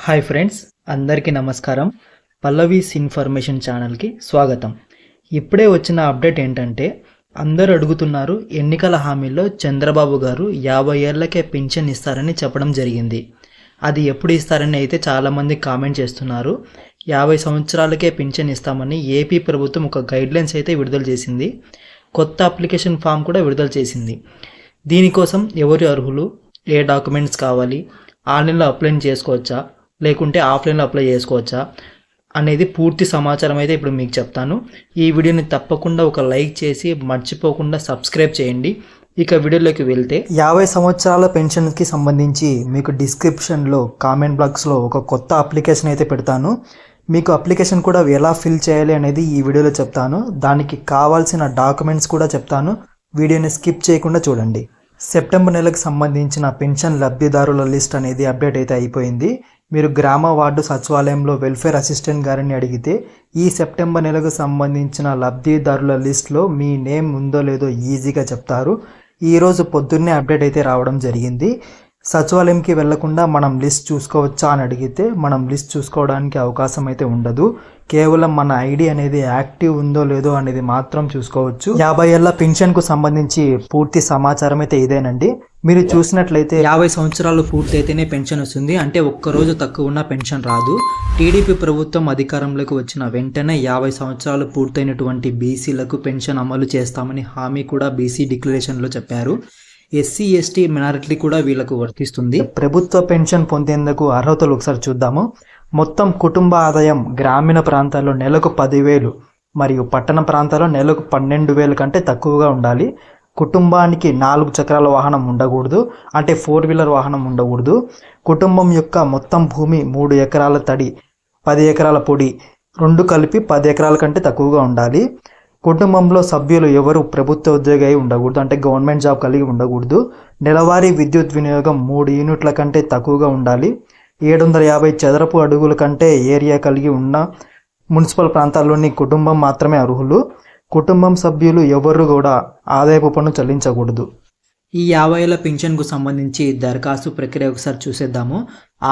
Hi friends, అందరికీ నమస్కారం. Pallavi's information ఛానల్కి స్వాగతం. ఇప్పుడే వచ్చిన అప్డేట్ ఏంటంటే, అందరూ అడుగుతున్నారు, ఎన్నికల హామీల్లో చంద్రబాబు గారు 50 ఏళ్లకే పింఛన్ ఇస్తారని చెప్పడం జరిగింది. అది ఎప్పుడు ఇస్తారని అయితే చాలామంది కామెంట్ చేస్తున్నారు. 50 సంవత్సరాలకే పింఛన్ ఇస్తామని ఏపీ ప్రభుత్వం ఒక గైడ్లైన్స్ అయితే విడుదల చేసింది. కొత్త అప్లికేషన్ ఫామ్ కూడా విడుదల చేసింది. దీనికోసం ఎవరు అర్హులు, ఏ డాక్యుమెంట్స్ కావాలి, ఆన్లైన్లో అప్లై చేసుకోవచ్చా లేకుంటే ఆఫ్లైన్లో అప్లై చేసుకోవచ్చా అనేది పూర్తి సమాచారం అయితే ఇప్పుడు మీకు చెప్తాను. ఈ వీడియోని తప్పకుండా ఒక లైక్ చేసి మర్చిపోకుండా సబ్స్క్రైబ్ చేయండి. ఇక వీడియోలోకి వెళ్తే, 50 సంవత్సరాల పెన్షన్కి సంబంధించి మీకు డిస్క్రిప్షన్లో కామెంట్ బాక్స్లో ఒక కొత్త అప్లికేషన్ అయితే పెడతాను. మీకు అప్లికేషన్ కూడా ఎలా ఫిల్ చేయాలి అనేది ఈ వీడియోలో చెప్తాను. దానికి కావాల్సిన డాక్యుమెంట్స్ కూడా చెప్తాను. వీడియోని స్కిప్ చేయకుండా చూడండి. సెప్టెంబర్ నెలకు సంబంధించిన పెన్షన్ లబ్ధిదారుల లిస్ట్ అనేది అప్డేట్ అయితే అయిపోయింది. మీరు గ్రామ వార్డు సచివాలయంలో వెల్ఫేర్ అసిస్టెంట్ గారిని అడిగితే ఈ సెప్టెంబర్ నెలకు సంబంధించిన లబ్ధిదారుల లిస్ట్లో మీ నేమ్ ఉందో లేదో ఈజీగా చెప్తారు. ఈరోజు పొద్దున్నే అప్డేట్ అయితే రావడం జరిగింది. సచివాలయంకి వెళ్లకుండా మనం లిస్ట్ చూసుకోవచ్చా అని అడిగితే మనం లిస్ట్ చూసుకోవడానికి అవకాశం అయితే ఉండదు. కేవలం మన ఐడి అనేది యాక్టివ్ ఉందో లేదో అనేది మాత్రం చూసుకోవచ్చు. 50 ఏళ్ల పెన్షన్కు సంబంధించి పూర్తి సమాచారం అయితే ఇదేనండి. మీరు చూసినట్లయితే 50 సంవత్సరాలు పూర్తయితేనే పెన్షన్ వస్తుంది, అంటే ఒక్కరోజు తక్కువ ఉన్న పెన్షన్ రాదు. టీడీపీ ప్రభుత్వం అధికారంలోకి వచ్చిన వెంటనే 50 సంవత్సరాలు పూర్తయినటువంటి బీసీలకు పెన్షన్ అమలు చేస్తామని హామీ కూడా బీసీ డిక్లరేషన్లో చెప్పారు. ఎస్సీ ఎస్టీ మైనారిటీ కూడా వీళ్ళకు వర్తిస్తుంది. ప్రభుత్వ పెన్షన్ పొందేందుకు అర్హతలు ఒకసారి చూద్దాము. మొత్తం కుటుంబ ఆదాయం గ్రామీణ ప్రాంతాల్లో నెలకు 10,000 మరియు పట్టణ ప్రాంతాల్లో నెలకు 12,000 కంటే తక్కువగా ఉండాలి. కుటుంబానికి 4 చక్రాల వాహనం ఉండకూడదు, అంటే 4 వీలర్ వాహనం ఉండకూడదు. కుటుంబం యొక్క మొత్తం భూమి 3 ఎకరాల తడి 10 ఎకరాల పొడి రెండు కలిపి 10 ఎకరాల కంటే తక్కువగా ఉండాలి. కుటుంబంలో సభ్యులు ఎవరు ప్రభుత్వ ఉద్యోగి అయి ఉండకూడదు, అంటే గవర్నమెంట్ జాబ్ కలిగి ఉండకూడదు. నెలవారీ విద్యుత్ వినియోగం 3 యూనిట్ల కంటే తక్కువగా ఉండాలి. 750 చదరపు అడుగుల కంటే ఏరియా కలిగి ఉన్న మున్సిపల్ ప్రాంతాల్లోని కుటుంబం మాత్రమే అర్హులు. కుటుంబం సభ్యులు ఎవరు కూడా ఆదాయపు పన్ను చెల్లించకూడదు. ఈ 50 ఏళ్ల పెన్షన్కు సంబంధించి దరఖాస్తు ప్రక్రియ ఒకసారి చూసేద్దాము.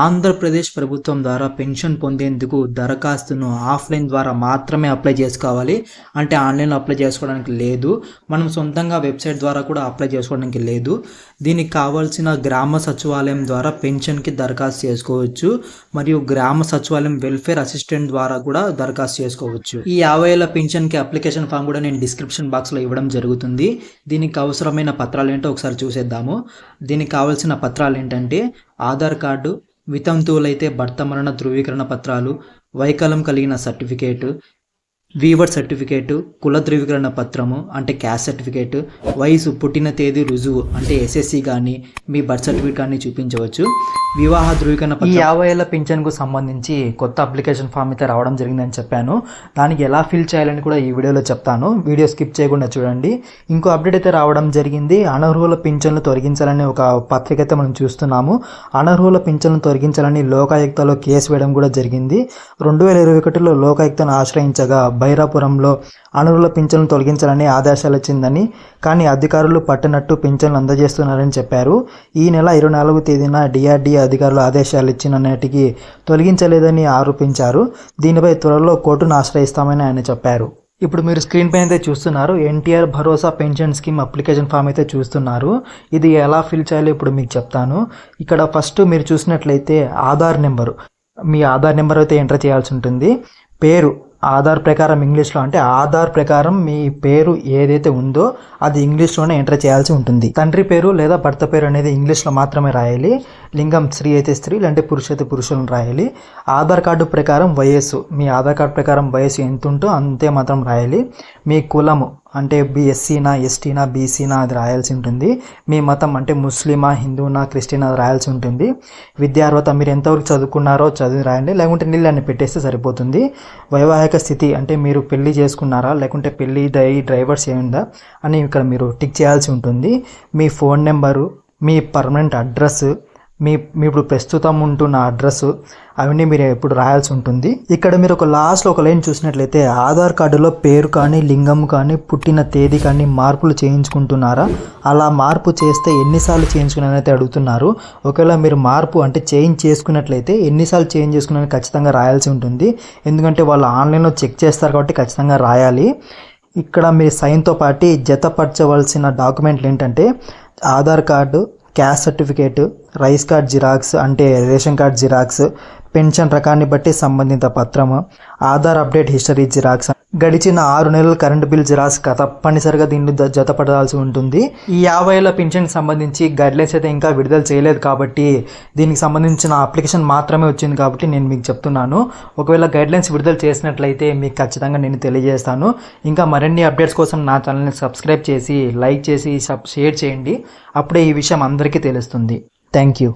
ఆంధ్రప్రదేశ్ ప్రభుత్వం ద్వారా పెన్షన్ పొందేందుకు దరఖాస్తును ఆఫ్లైన్ ద్వారా మాత్రమే అప్లై చేసుకోవాలి, అంటే ఆన్లైన్లో అప్లై చేసుకోవడానికి లేదు. మనం సొంతంగా వెబ్సైట్ ద్వారా కూడా అప్లై చేసుకోవడానికి లేదు. దీనికి కావాల్సిన గ్రామ సచివాలయం ద్వారా పెన్షన్కి దరఖాస్తు చేసుకోవచ్చు, మరియు గ్రామ సచివాలయం వెల్ఫేర్ అసిస్టెంట్ ద్వారా కూడా దరఖాస్తు చేసుకోవచ్చు. ఈ 50 ఏళ్ల పెన్షన్కి అప్లికేషన్ ఫామ్ కూడా నేను డిస్క్రిప్షన్ బాక్స్లో ఇవ్వడం జరుగుతుంది. దీనికి అవసరమైన పత్రాలు ఏంటో ఒకసారి చూసేద్దాము. దీనికి కావాల్సిన పత్రాలు ఏంటంటే, ఆధార్ కార్డు, వితంతువులైతే భర్త మరణ ధృవీకరణ పత్రాలు, వైకల్యం కలిగిన సర్టిఫికేటు, వీవర్ సర్టిఫికేటు, కుల ధృవీకరణ పత్రము అంటే క్యాస్ట్ సర్టిఫికేటు, వయసు పుట్టిన తేదీ రుజువు అంటే ఎస్ఎస్సి కానీ మీ బర్త్ సర్టిఫికేట్ కానీ చూపించవచ్చు. వివాహ ధృవీకరణ పత్రం. ఈ 50 ఏళ్ల పింఛన్కు సంబంధించి కొత్త అప్లికేషన్ ఫామ్ అయితే రావడం జరిగిందని చెప్పాను. దానికి ఎలా ఫిల్ చేయాలని కూడా ఈ వీడియోలో చెప్తాను. వీడియో స్కిప్ చేయకుండా చూడండి. ఇంకో అప్డేట్ అయితే రావడం జరిగింది. అనర్హుల పింఛన్లు తొలగించాలని ఒక పత్రిక అయితే మనం చూస్తున్నాము. అనర్హుల పింఛన్లు తొలగించాలని లోకాయుక్తలో కేసు వేయడం కూడా జరిగింది. 2021లో లోకాయుక్తను ఆశ్రయించగా బైరాపురంలో అనర్హుల పింఛన్లు తొలగించాలని ఆదేశాలు వచ్చిందని, కానీ అధికారులు పట్టినట్టు పింఛన్లు అందజేస్తున్నారని చెప్పారు. ఈ నెల 24వ తేదీన డిఆర్డీఏ అధికారులు ఆదేశాలు ఇచ్చిన నాటికి తొలగించలేదని ఆరోపించారు. దీనిపై త్వరలో కోర్టును ఆశ్రయిస్తామని ఆయన చెప్పారు. ఇప్పుడు మీరు స్క్రీన్ పైన అయితే చూస్తున్నారు, ఎన్టీఆర్ భరోసా పెన్షన్ స్కీమ్ అప్లికేషన్ ఫామ్ అయితే చూస్తున్నారు. ఇది ఎలా ఫిల్ చేయాలో ఇప్పుడు మీకు చెప్తాను. ఇక్కడ ఫస్ట్ మీరు చూసినట్లయితే ఆధార్ నెంబరు, మీ ఆధార్ నెంబర్ అయితే ఎంటర్ చేయాల్సి ఉంటుంది. పేరు ఆధార్ ప్రకారం ఇంగ్లీష్లో, అంటే ఆధార్ ప్రకారం మీ పేరు ఏదైతే ఉందో అది ఇంగ్లీష్లోనే ఎంటర్ చేయాల్సి ఉంటుంది. తండ్రి పేరు లేదా భర్త పేరు అనేది ఇంగ్లీష్లో మాత్రమే రాయాలి. లింగం స్త్రీ అయితే స్త్రీ, లేదంటే పురుష అయితే పురుషులను రాయాలి. ఆధార్ కార్డు ప్రకారం వయస్సు, మీ ఆధార్ కార్డు ప్రకారం వయస్సు ఎంత ఉంటో అంతే మాత్రం రాయాలి. మీ కులము అంటే ఎస్సీనా ఎస్టీనా బీసీనా అది రాయాల్సి ఉంటుంది. మీ మతం అంటే ముస్లిమా హిందూనా క్రిస్టియనా అది రాయాల్సి ఉంటుంది. విద్యార్హత మీరు ఎంతవరకు చదువుకున్నారో చదివి రాయండి, లేకుంటే నీళ్ళని పెట్టేస్తే సరిపోతుంది. వైవాహిక స్థితి అంటే మీరు పెళ్లి చేసుకున్నారా లేకుంటే పెళ్లి డ్రైవర్స్ ఏముందా అని ఇక్కడ మీరు టిక్ చేయాల్సి ఉంటుంది. మీ ఫోన్ నెంబరు, మీ పర్మనెంట్ అడ్రస్, మీ ఇప్పుడు ప్రస్తుతం ఉంటున్న అడ్రస్ అవన్నీ మీరు ఇప్పుడు రాయాల్సి ఉంటుంది. ఇక్కడ మీరు ఒక లాస్ట్లో ఒక లైన్ చూసినట్లయితే ఆధార్ కార్డులో పేరు కానీ లింగం కానీ పుట్టిన తేదీ కానీ మార్పులు చేయించుకుంటున్నారా, అలా మార్పు చేస్తే ఎన్నిసార్లు చేయించుకున్నారైతే అడుగుతున్నారు. ఒకవేళ మీరు మార్పు అంటే చేంజ్ చేసుకున్నట్లయితే ఎన్నిసార్లు చేంజ్ చేసుకున్నారని ఖచ్చితంగా రాయాల్సి ఉంటుంది. ఎందుకంటే వాళ్ళు ఆన్లైన్లో చెక్ చేస్తారు కాబట్టి ఖచ్చితంగా రాయాలి. ఇక్కడ మీ సైన్తో పాటు జతపరచవలసిన డాక్యుమెంట్లు ఏంటంటే Aadhaar card, caste certificate, rice card xerox అంటే రేషన్ కార్డ్ జిరాక్స్, పెన్షన్ రకాన్ని బట్టి సంబంధిత పత్రము, ఆధార్ అప్డేట్ హిస్టరీ జిరాక్స్, గడిచిన 6 నెలల కరెంటు బిల్ జిరాక్స్ తప్పనిసరిగా దీన్ని జతపడాల్సి ఉంటుంది. ఈ 50 ఏళ్ల పెన్షన్కి సంబంధించి గైడ్లైన్స్ అయితే ఇంకా విడుదల చేయలేదు కాబట్టి దీనికి సంబంధించిన అప్లికేషన్ మాత్రమే వచ్చింది కాబట్టి నేను మీకు చెప్తున్నాను. ఒకవేళ గైడ్లైన్స్ విడుదల చేసినట్లయితే మీకు ఖచ్చితంగా నేను తెలియజేస్తాను. ఇంకా మరిన్ని అప్డేట్స్ కోసం నా ఛానల్ని సబ్స్క్రైబ్ చేసి లైక్ చేసి షేర్ చేయండి. అప్పుడే ఈ విషయం అందరికీ తెలుస్తుంది. Thank you.